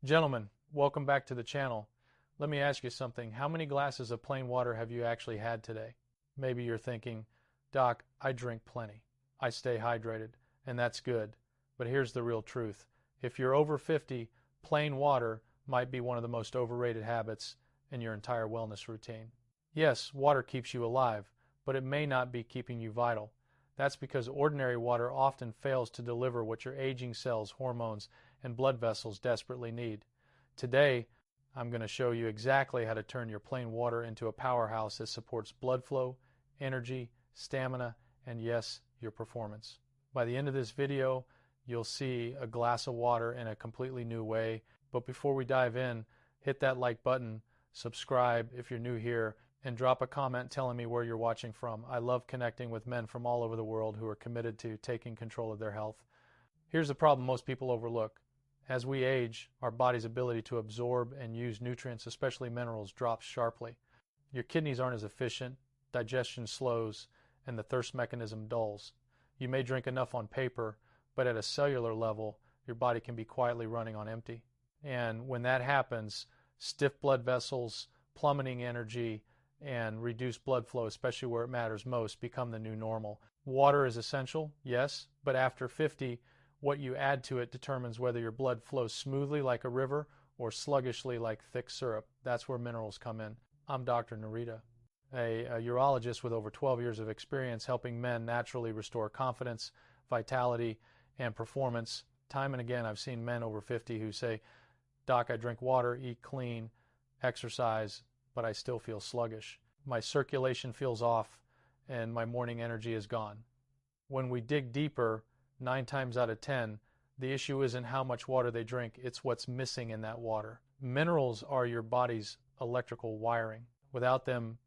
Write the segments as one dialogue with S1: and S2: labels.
S1: Gentlemen, welcome back to the channel. Let me ask you something. How many glasses of plain water have you actually had today? Maybe you're thinking, Doc, I drink plenty. I stay hydrated, and that's good. But here's the real truth. If you're over 50, plain water might be one of the most overrated habits in your entire wellness routine. Yes, water keeps you alive, but it may not be keeping you vital. That's because ordinary water often fails to deliver what your aging cells, hormones, and blood vessels desperately need. Today, I'm going to show you exactly how to turn your plain water into a powerhouse that supports blood flow, energy, stamina, and yes, your performance. By the end of this video, you'll see a glass of water in a completely new way. But before we dive in, hit that like button, subscribe if you're new here, and drop a comment telling me where you're watching from. I love connecting with men from all over the world who are committed to taking control of their health. Here's the problem most people overlook. As we age, our body's ability to absorb and use nutrients, especially minerals, drops sharply. Your kidneys aren't as efficient, digestion slows, and the thirst mechanism dulls. You may drink enough on paper, but at a cellular level, your body can be quietly running on empty. And when that happens, stiff blood vessels, plummeting energy, and reduced blood flow, especially where it matters most, become the new normal. Water is essential, yes, but after 50, what you add to it determines whether your blood flows smoothly like a river or sluggishly like thick syrup. That's where minerals come in. I'm Dr. Narita, a urologist with over 12 years of experience helping men naturally restore confidence, vitality, and performance. Time and again, I've seen men over 50 who say, Doc, I drink water, eat clean, exercise, but I still feel sluggish. My circulation feels off, and my morning energy is gone. When we dig deeper, 9 times out of 10, the issue isn't how much water they drink, it's what's missing in that water. Minerals are your body's electrical wiring. Without them,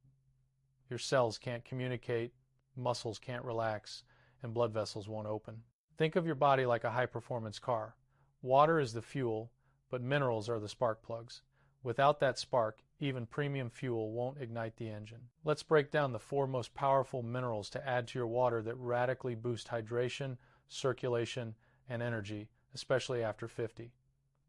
S1: your cells can't communicate, muscles can't relax, and blood vessels won't open. Think of your body like a high-performance car. Water is the fuel, but minerals are the spark plugs. Without that spark, even premium fuel won't ignite the engine. Let's break down the 4 most powerful minerals to add to your water that radically boost hydration, circulation, and energy, especially after 50.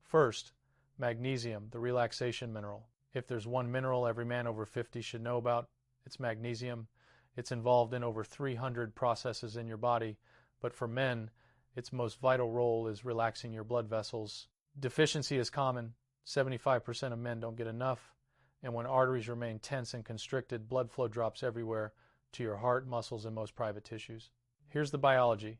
S1: First, magnesium, the relaxation mineral. If there's one mineral every man over 50 should know about, it's magnesium. It's involved in over 300 processes in your body, but for men, its most vital role is relaxing your blood vessels. Deficiency is common. 75% of men don't get enough, and when arteries remain tense and constricted, blood flow drops everywhere to your heart, muscles, and most private tissues. Here's the biology.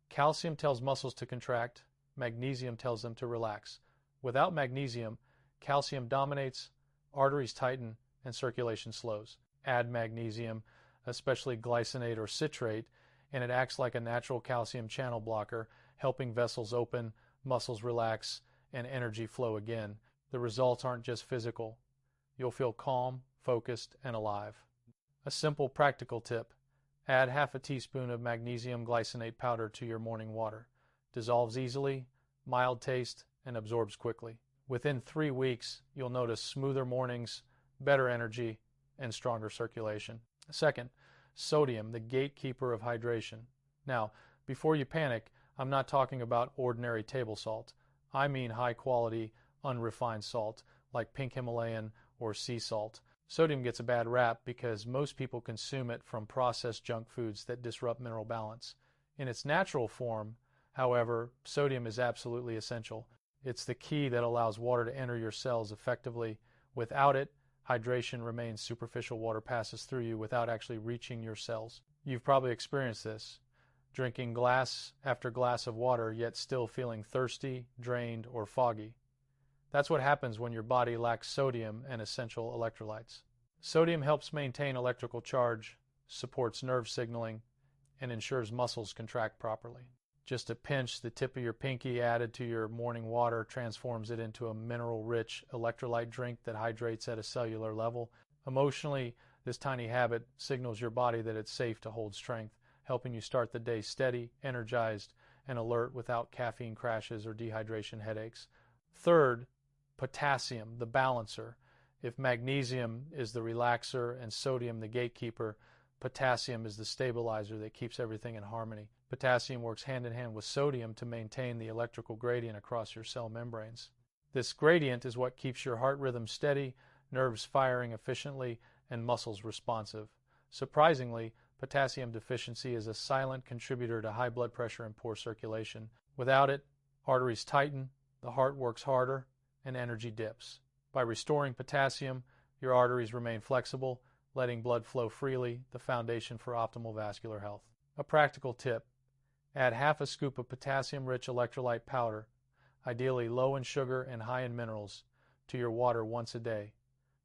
S1: Calcium tells muscles to contract, magnesium tells them to relax. Without magnesium, calcium dominates, arteries tighten, and circulation slows. Add magnesium, especially glycinate or citrate, and it acts like a natural calcium channel blocker, helping vessels open, muscles relax, and energy flow again. The results aren't just physical. You'll feel calm, focused, and alive. A simple practical tip. Add half a teaspoon of magnesium glycinate powder to your morning water. Dissolves easily, mild taste, and absorbs quickly. Within 3 weeks, you'll notice smoother mornings, better energy, and stronger circulation. Second, sodium, the gatekeeper of hydration. Now, before you panic, I'm not talking about ordinary table salt. I mean high-quality, unrefined salt, like pink Himalayan or sea salt. Sodium gets a bad rap because most people consume it from processed junk foods that disrupt mineral balance. In its natural form, however, sodium is absolutely essential. It's the key that allows water to enter your cells effectively. Without it, hydration remains superficial. Water passes through you without actually reaching your cells. You've probably experienced this. Drinking glass after glass of water, yet still feeling thirsty, drained, or foggy. That's what happens when your body lacks sodium and essential electrolytes. Sodium helps maintain electrical charge, supports nerve signaling, and ensures muscles contract properly. Just a pinch, the tip of your pinky added to your morning water transforms it into a mineral-rich electrolyte drink that hydrates at a cellular level. Emotionally, this tiny habit signals your body that it's safe to hold strength, helping you start the day steady, energized, and alert without caffeine crashes or dehydration headaches. Third, potassium, the balancer. If magnesium is the relaxer and sodium the gatekeeper, potassium is the stabilizer that keeps everything in harmony. Potassium works hand in hand with sodium to maintain the electrical gradient across your cell membranes. This gradient is what keeps your heart rhythm steady, nerves firing efficiently, and muscles responsive. Surprisingly, potassium deficiency is a silent contributor to high blood pressure and poor circulation. Without it, arteries tighten, the heart works harder, and energy dips. By restoring potassium, your arteries remain flexible, letting blood flow freely, the foundation for optimal vascular health. A practical tip: add half a scoop of potassium-rich electrolyte powder, ideally low in sugar and high in minerals, to your water once a day,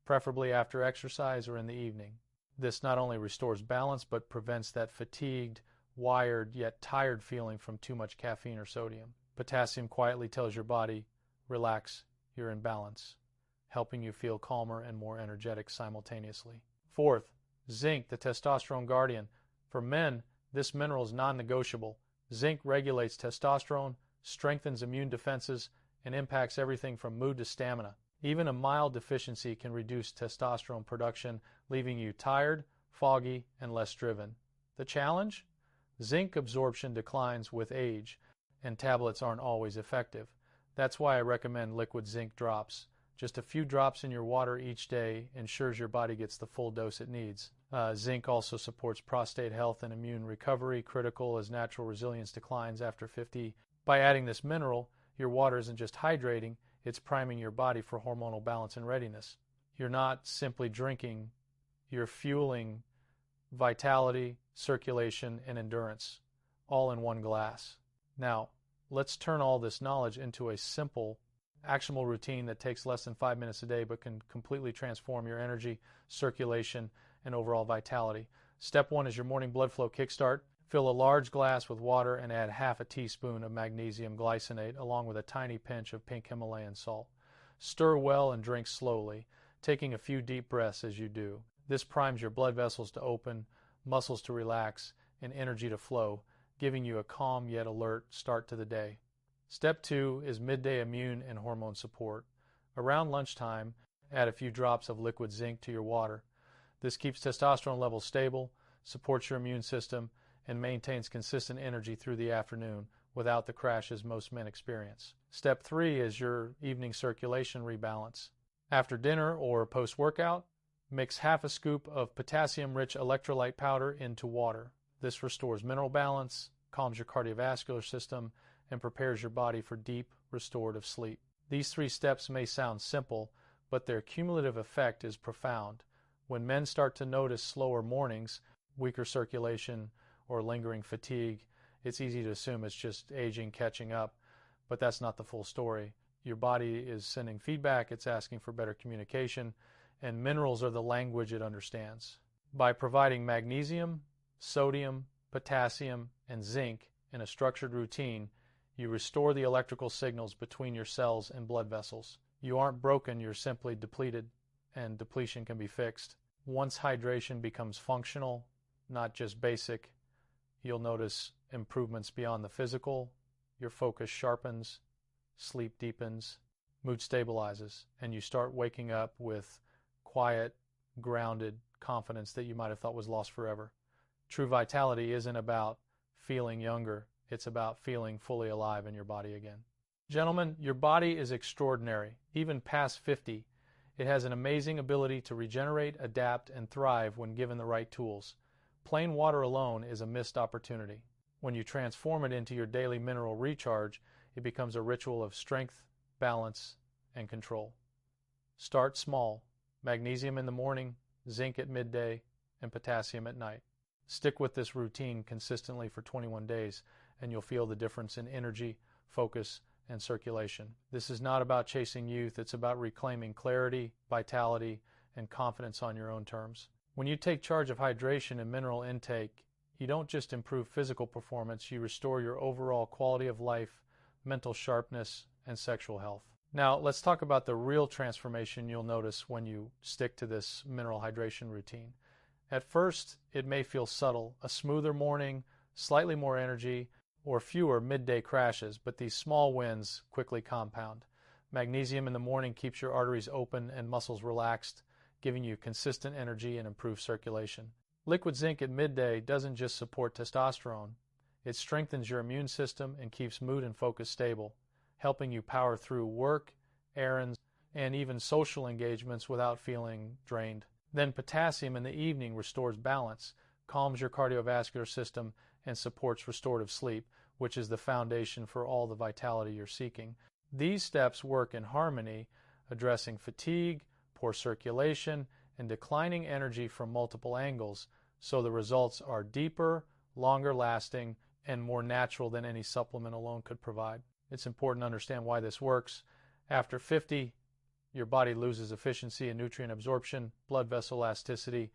S1: preferably after exercise or in the evening. This not only restores balance, but prevents that fatigued, wired, yet tired feeling from too much caffeine or sodium. Potassium quietly tells your body, relax, you're in balance, helping you feel calmer and more energetic simultaneously. Fourth, zinc, the testosterone guardian. For men, this mineral is non-negotiable. Zinc regulates testosterone, strengthens immune defenses, and impacts everything from mood to stamina. Even a mild deficiency can reduce testosterone production, leaving you tired, foggy, and less driven. The challenge? Zinc absorption declines with age, and tablets aren't always effective. That's why I recommend liquid zinc drops. Just a few drops in your water each day ensures your body gets the full dose it needs. Zinc also supports prostate health and immune recovery, critical as natural resilience declines after 50. By adding this mineral, your water isn't just hydrating, it's priming your body for hormonal balance and readiness. You're not simply drinking, you're fueling vitality, circulation, and endurance, all in one glass. Now, let's turn all this knowledge into a simple, actionable routine that takes less than 5 minutes a day but can completely transform your energy, circulation, and overall vitality. Step 1 is your morning blood flow kickstart. Fill a large glass with water and add half a teaspoon of magnesium glycinate along with a tiny pinch of pink Himalayan salt. Stir well and drink slowly, taking a few deep breaths as you do. This primes your blood vessels to open, muscles to relax, and energy to flow, giving you a calm yet alert start to the day. Step 2 is midday immune and hormone support. Around lunchtime, add a few drops of liquid zinc to your water. This keeps testosterone levels stable, supports your immune system, and maintains consistent energy through the afternoon without the crashes most men experience. Step 3 is your evening circulation rebalance. After dinner or post-workout, mix half a scoop of potassium-rich electrolyte powder into water. This restores mineral balance, calms your cardiovascular system, and prepares your body for deep, restorative sleep. These 3 steps may sound simple, but their cumulative effect is profound. When men start to notice slower mornings, weaker circulation, or lingering fatigue, it's easy to assume it's just aging catching up, but that's not the full story. Your body is sending feedback, it's asking for better communication, and minerals are the language it understands. By providing magnesium, sodium, potassium, and zinc in a structured routine, you restore the electrical signals between your cells and blood vessels. You aren't broken, you're simply depleted, and depletion can be fixed. Once hydration becomes functional, not just basic, you'll notice improvements beyond the physical, your focus sharpens, sleep deepens, mood stabilizes, and you start waking up with quiet, grounded confidence that you might have thought was lost forever. True vitality isn't about feeling younger, it's about feeling fully alive in your body again. Gentlemen, your body is extraordinary, even past 50. It has an amazing ability to regenerate, adapt, and thrive when given the right tools. Plain water alone is a missed opportunity. When you transform it into your daily mineral recharge, it becomes a ritual of strength, balance, and control. Start small. Magnesium in the morning, zinc at midday, and potassium at night. Stick with this routine consistently for 21 days, and you'll feel the difference in energy, focus, and circulation. This is not about chasing youth, it's about reclaiming clarity, vitality, and confidence on your own terms. When you take charge of hydration and mineral intake, you don't just improve physical performance, you restore your overall quality of life, mental sharpness, and sexual health. Now, let's talk about the real transformation you'll notice when you stick to this mineral hydration routine. At first, it may feel subtle, a smoother morning, slightly more energy, or fewer midday crashes, but these small wins quickly compound. Magnesium in the morning keeps your arteries open and muscles relaxed, giving you consistent energy and improved circulation. Liquid zinc at midday doesn't just support testosterone, it strengthens your immune system and keeps mood and focus stable, helping you power through work, errands, and even social engagements without feeling drained. Then potassium in the evening restores balance, calms your cardiovascular system, and supports restorative sleep, which is the foundation for all the vitality you're seeking. These steps work in harmony, addressing fatigue, poor circulation, and declining energy from multiple angles, so the results are deeper, longer lasting, and more natural than any supplement alone could provide. It's important to understand why this works. After 50, your body loses efficiency in nutrient absorption, blood vessel elasticity,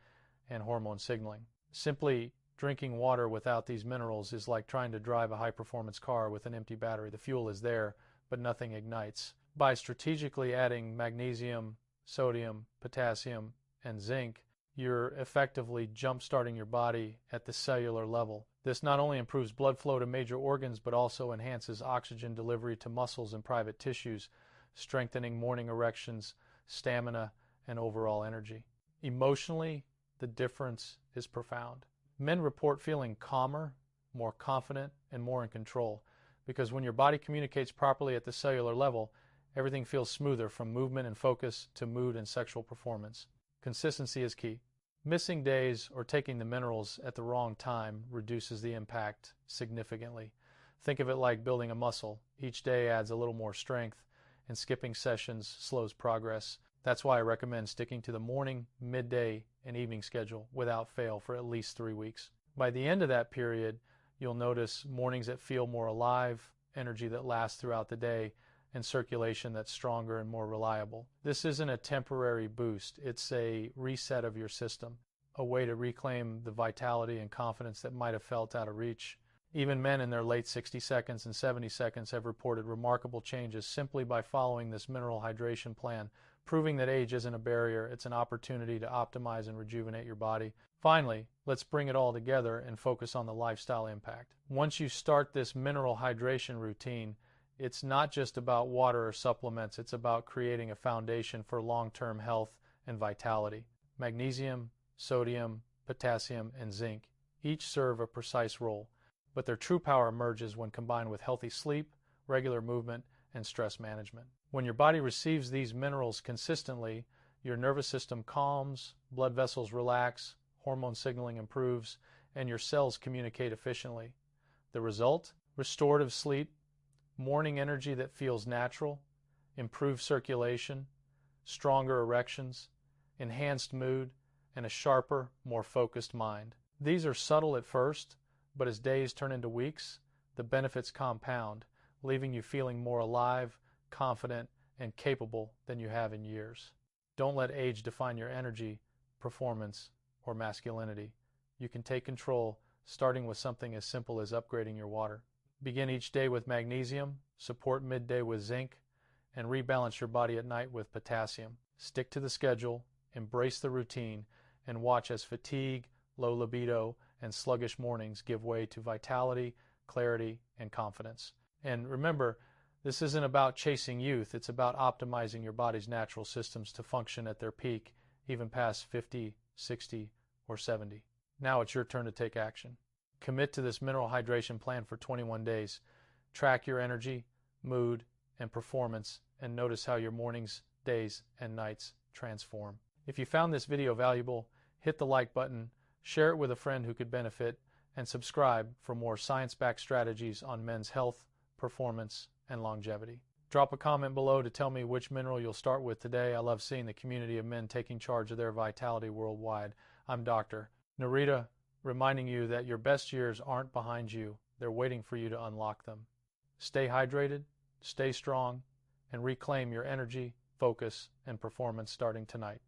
S1: and hormone signaling. Simply drinking water without these minerals is like trying to drive a high-performance car with an empty battery. The fuel is there, but nothing ignites. By strategically adding magnesium, sodium, potassium, and zinc, you're effectively jump-starting your body at the cellular level. This not only improves blood flow to major organs, but also enhances oxygen delivery to muscles and private tissues, strengthening morning erections, stamina, and overall energy. Emotionally, the difference is profound. Men report feeling calmer, more confident, and more in control, because when your body communicates properly at the cellular level, everything feels smoother, from movement and focus to mood and sexual performance. Consistency is key. Missing days or taking the minerals at the wrong time reduces the impact significantly. Think of it like building a muscle. Each day adds a little more strength, and skipping sessions slows progress. That's why I recommend sticking to the morning, midday, and evening schedule without fail for at least 3 weeks. By the end of that period, you'll notice mornings that feel more alive, energy that lasts throughout the day, and circulation that's stronger and more reliable. This isn't a temporary boost. It's a reset of your system, a way to reclaim the vitality and confidence that might have felt out of reach. Even men in their late 60 seconds and 70 seconds have reported remarkable changes simply by following this mineral hydration plan, proving that age isn't a barrier. It's an opportunity to optimize and rejuvenate your body. Finally, let's bring it all together and focus on the lifestyle impact. Once you start this mineral hydration routine, it's not just about water or supplements. It's about creating a foundation for long-term health and vitality. Magnesium, sodium, potassium, and zinc each serve a precise role, but their true power emerges when combined with healthy sleep, regular movement, and stress management. When your body receives these minerals consistently, your nervous system calms, blood vessels relax, hormone signaling improves, and your cells communicate efficiently. The result? Restorative sleep, morning energy that feels natural, improved circulation, stronger erections, enhanced mood, and a sharper, more focused mind. These are subtle at first, but as days turn into weeks, the benefits compound, leaving you feeling more alive, confident, and capable than you have in years. Don't let age define your energy, performance, or masculinity. You can take control, starting with something as simple as upgrading your water. Begin each day with magnesium, support midday with zinc, and rebalance your body at night with potassium. Stick to the schedule, embrace the routine, and watch as fatigue, low libido, and sluggish mornings give way to vitality, clarity, and confidence. And remember, this isn't about chasing youth. It's about optimizing your body's natural systems to function at their peak, even past 50, 60, or 70. Now it's your turn to take action. Commit to this mineral hydration plan for 21 days. Track your energy, mood, and performance, and notice how your mornings, days, and nights transform. If you found this video valuable, hit the like button, share it with a friend who could benefit, and subscribe for more science-backed strategies on men's health, performance, and longevity. Drop a comment below to tell me which mineral you'll start with today. I love seeing the community of men taking charge of their vitality worldwide. I'm Dr. Narita, reminding you that your best years aren't behind you. They're waiting for you to unlock them. Stay hydrated, stay strong, and reclaim your energy, focus, and performance starting tonight.